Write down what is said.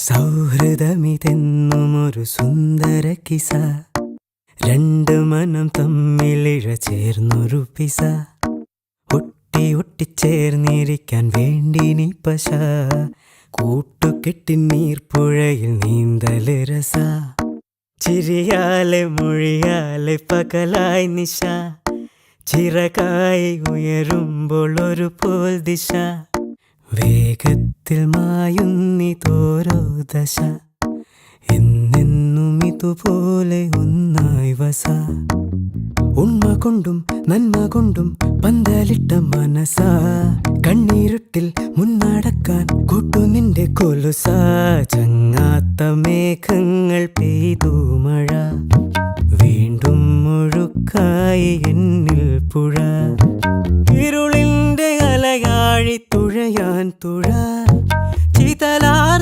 സൗഹൃദമിതെന്നുമൊരു സുന്ദര കിസ, രണ്ട് മനം തമ്മിലിഴ ചേർന്നൊരു പിസ, ഒട്ടി ഒട്ടിച്ചേർന്നിരിക്കാൻ വേണ്ടി നീ പശ, കൂട്ടുകെട്ടി നീർപ്പുഴയിൽ നീന്തല് രസ, ചിരിയാലെ മൊഴിയാലെ പകലായി നിശ, ചിറകായി ഉയരുമ്പോൾ ഒരു പോൽ ദിശ, വേഗത്തിൽ മായുന്നിതോരോ ദശ, എന്നെന്നും ഇതുപോലെ ഒന്നായി വസ, ഉണ്മ കൊണ്ടും നന്മ കൊണ്ടും പന്തലിട്ട മനസ, കണ്ണീരുട്ടിൽ മുന്നടക്കാൻ കൂട്ടു നിന്റെ കൊലുസ, ചങ്ങാത്ത മേഘങ്ങൾ പെയ്തു മഴ, വീണ്ടും മുഴുക്കായി എന്നിൽ പുഴ, ഇരുളിന്റെ അലയാഴി തുഴയാൻ തുഴ.